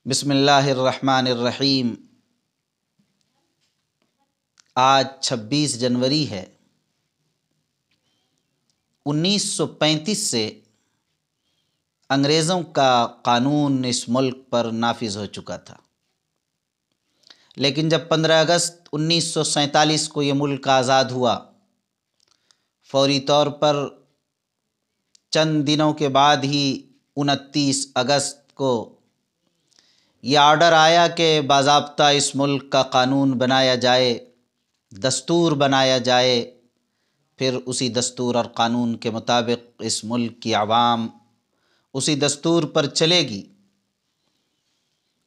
بسم اللہ الرحمن الرحیم۔ آج 26 جنوری ہے۔ 1935 سے انگریزوں کا قانون اس ملک پر نافذ ہو چکا تھا، لیکن جب 15 اگست 1947 کو یہ ملک آزاد ہوا، فوری طور پر چند دنوں کے بعد ہی 29 اگست کو یہ آرڈر آیا کہ باضابطہ اس ملک کا قانون بنایا جائے، دستور بنایا جائے، پھر اسی دستور اور قانون کے مطابق اس ملک کی عوام اسی دستور پر چلے گی۔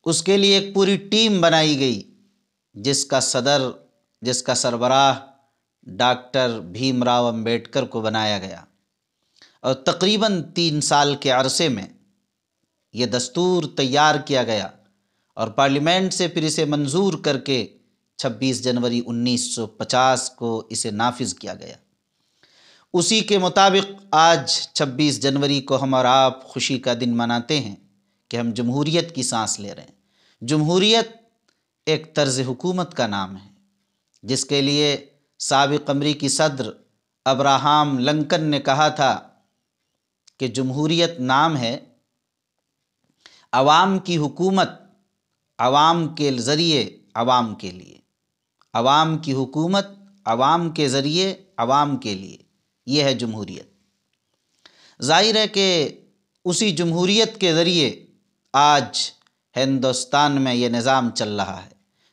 اس کے لیے ایک پوری ٹیم بنائی گئی جس کا سربراہ ڈاکٹر بھیم راؤ امبیڈکر کو بنایا گیا، اور تقریباً 3 سال کے عرصے میں یہ دستور تیار کیا گیا اور پارلیمنٹ سے پھر اسے منظور کر کے 26 جنوری 1950 کو اسے نافذ کیا گیا۔ اسی کے مطابق آج 26 جنوری کو ہم اور آپ خوشی کا دن مناتے ہیں کہ ہم جمہوریت کی سانس لے رہے ہیں۔ جمہوریت ایک طرز حکومت کا نام ہے جس کے لیے سابق امریکی صدر ابراہام لنکن نے کہا تھا کہ جمہوریت نام ہے عوام کی حکومت، عوام کے ذریعے عوام کے لیے، عوام کی حکومت عوام کے ذریعے عوام کے لیے، یہ ہے جمہوریت۔ ظاہر ہے کہ اسی جمہوریت کے ذریعے آج ہندوستان میں یہ نظام چل رہا ہے۔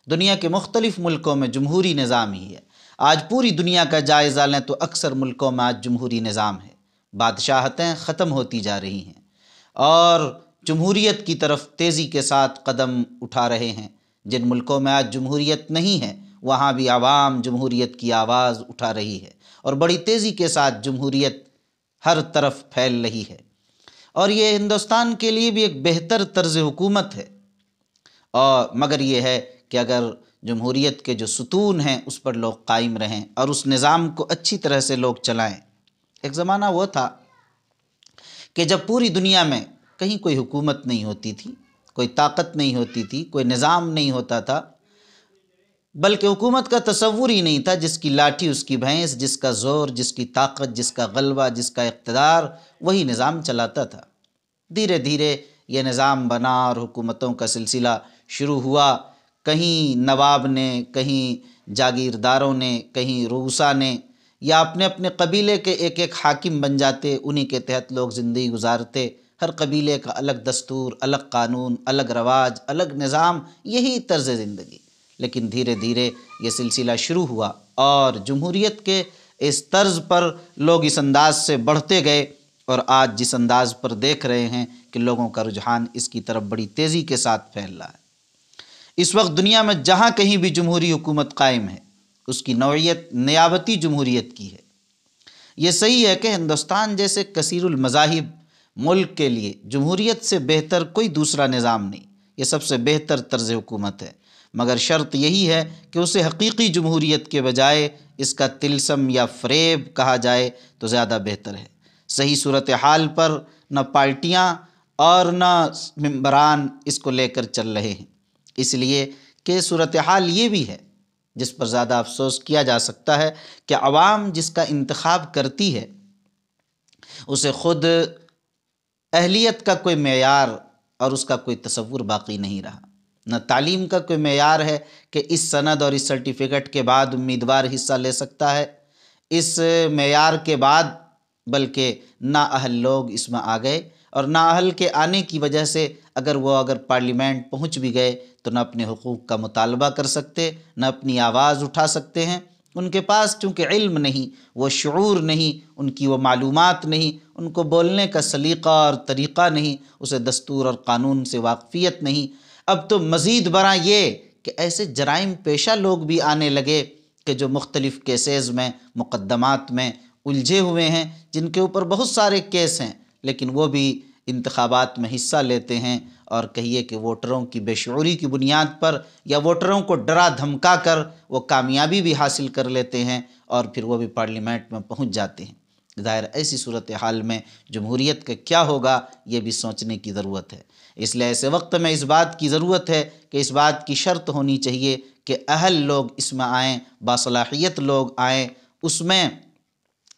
دنیا کے مختلف ملکوں میں جمہوری نظام ہی ہے۔ آج پوری دنیا کا جائزہ لیں تو اکثر ملکوں میں آج جمہوری نظام ہے، بادشاہتیں ختم ہوتی جا رہی ہیں اور جمہوریت کی طرف تیزی کے ساتھ قدم اٹھا رہے ہیں۔ جن ملکوں میں آج جمہوریت نہیں ہے وہاں بھی عوام جمہوریت کی آواز اٹھا رہی ہے اور بڑی تیزی کے ساتھ جمہوریت ہر طرف پھیل رہی ہے، اور یہ ہندوستان کے لیے بھی ایک بہتر طرز حکومت ہے۔ اور مگر یہ ہے کہ اگر جمہوریت کے جو ستون ہیں اس پر لوگ قائم رہیں اور اس نظام کو اچھی طرح سے لوگ چلائیں۔ ایک زمانہ وہ تھا کہ جب پوری دنیا میں کہیں کوئی حکومت نہیں ہوتی تھی، کوئی طاقت نہیں ہوتی تھی، کوئی نظام نہیں ہوتا تھا، بلکہ حکومت کا تصور ہی نہیں تھا۔ جس کی لاٹھی اس کی بھینس، جس کا زور، جس کی طاقت، جس کا غلبہ، جس کا اقتدار، وہی نظام چلاتا تھا۔ دھیرے دھیرے یہ نظام بنا اور حکومتوں کا سلسلہ شروع ہوا۔ کہیں نواب نے، کہیں جاگیرداروں نے، کہیں رؤسا نے، یا اپنے اپنے قبیلے کے ایک ایک حاکم بن جاتے، انہی کے تحت لوگ زندگی گزارتے۔ ہر قبیلے کا الگ دستور، الگ قانون، الگ رواج، الگ نظام، یہی طرز زندگی۔ لیکن دھیرے دھیرے یہ سلسلہ شروع ہوا اور جمہوریت کے اس طرز پر لوگ اس انداز سے بڑھتے گئے، اور آج جس انداز پر دیکھ رہے ہیں کہ لوگوں کا رجحان اس کی طرف بڑی تیزی کے ساتھ پھیل رہا ہے۔ اس وقت دنیا میں جہاں کہیں بھی جمہوری حکومت قائم ہے اس کی نوعیت نیابتی جمہوریت کی ہے۔ یہ صحیح ہے کہ ہندوستان جیسے کثیر المذاہب ملک کے لیے جمہوریت سے بہتر کوئی دوسرا نظام نہیں، یہ سب سے بہتر طرز حکومت ہے، مگر شرط یہی ہے کہ اسے حقیقی جمہوریت کے بجائے اس کا طلسم یا فریب کہا جائے تو زیادہ بہتر ہے۔ صحیح صورتحال پر نہ پارٹیاں اور نہ ممبران اس کو لے کر چل رہے ہیں، اس لیے کہ صورتحال یہ بھی ہے جس پر زیادہ افسوس کیا جا سکتا ہے کہ عوام جس کا انتخاب کرتی ہے اسے خود اہلیت کا کوئی معیار اور اس کا کوئی تصور باقی نہیں رہا۔ نہ تعلیم کا کوئی معیار ہے کہ اس سند اور اس سرٹیفکیٹ کے بعد امیدوار حصہ لے سکتا ہے، اس معیار کے بعد، بلکہ نااہل لوگ اس میں آ گئے، اور نااہل کے آنے کی وجہ سے اگر پارلیمنٹ پہنچ بھی گئے تو نہ اپنے حقوق کا مطالبہ کر سکتے، نہ اپنی آواز اٹھا سکتے ہیں۔ ان کے پاس چونکہ علم نہیں، وہ شعور نہیں، ان کی وہ معلومات نہیں، ان کو بولنے کا سلیقہ اور طریقہ نہیں، اسے دستور اور قانون سے واقفیت نہیں۔ اب تو مزید برآں یہ کہ ایسے جرائم پیشہ لوگ بھی آنے لگے کہ جو مختلف کیسز میں، مقدمات میں الجھے ہوئے ہیں، جن کے اوپر بہت سارے کیس ہیں، لیکن وہ بھی انتخابات میں حصہ لیتے ہیں، اور کہیے کہ ووٹروں کی بے شعوری کی بنیاد پر یا ووٹروں کو ڈرا دھمکا کر وہ کامیابی بھی حاصل کر لیتے ہیں، اور پھر وہ بھی پارلیمنٹ میں پہنچ جاتے ہیں۔ ظاہر ایسی صورتحال میں جمہوریت کا کیا ہوگا یہ بھی سوچنے کی ضرورت ہے۔ اس لیے ایسے وقت میں اس بات کی ضرورت ہے کہ اس بات کی شرط ہونی چاہیے کہ اہل لوگ اس میں آئیں، باصلاحیت لوگ آئیں، اس میں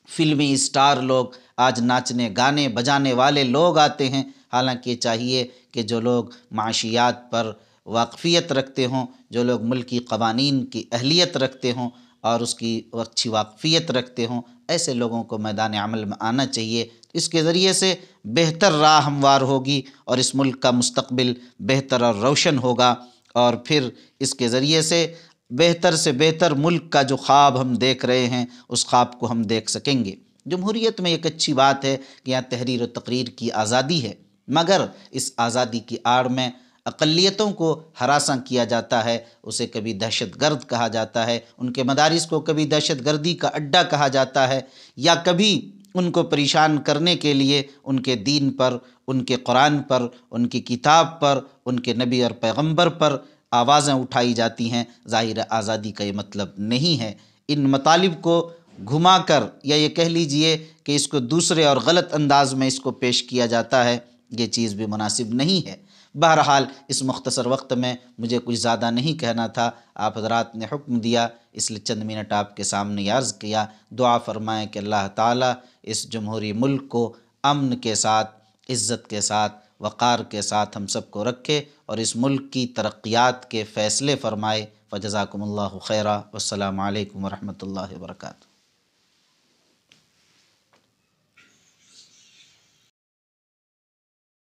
فلمی اسٹار لوگ، آج ناچنے گانے بجانے والے لوگ آتے ہیں، حالانکہ چاہیے کہ جو لوگ معاشیات پر واقفیت رکھتے ہوں، جو لوگ ملکی قوانین کی اہلیت رکھتے ہوں اور اس کی اچھی واقفیت رکھتے ہوں، ایسے لوگوں کو میدان عمل میں آنا چاہیے۔ اس کے ذریعے سے بہتر راہ ہموار ہوگی اور اس ملک کا مستقبل بہتر اور روشن ہوگا، اور پھر اس کے ذریعے سے بہتر ملک کا جو خواب ہم دیکھ رہے ہیں اس خواب کو ہم دیکھ سکیں گے۔ جمہوریت میں ایک اچھی بات ہے کہ یہاں تحریر و تقریر کی آزادی ہے، مگر اس آزادی کی آڑ میں اقلیتوں کو ہراساں کیا جاتا ہے، اسے کبھی دہشت گرد کہا جاتا ہے، ان کے مدارس کو کبھی دہشت گردی کا اڈہ کہا جاتا ہے، یا کبھی ان کو پریشان کرنے کے لیے ان کے دین پر، ان کے قرآن پر، ان کی کتاب پر، ان کے نبی اور پیغمبر پر آوازیں اٹھائی جاتی ہیں۔ ظاہر آزادی کا یہ مطلب نہیں ہے۔ ان مطالب کو گھما کر، یا یہ کہہ لیجئے کہ اس کو دوسرے اور غلط انداز میں اس کو پیش کیا جاتا ہے، یہ چیز بھی مناسب نہیں ہے۔ بہرحال اس مختصر وقت میں مجھے کچھ زیادہ نہیں کہنا تھا، آپ حضرات نے حکم دیا، اس لیے چند منٹ آپ کے سامنے عرض کیا۔ دعا فرمائیں کہ اللہ تعالیٰ اس جمہوری ملک کو امن کے ساتھ، عزت کے ساتھ، وقار کے ساتھ ہم سب کو رکھے اور اس ملک کی ترقیات کے فیصلے فرمائے۔ فجزاکم اللہ خیرا، والسلام علیکم ورحمۃ اللہ وبرکاتہ۔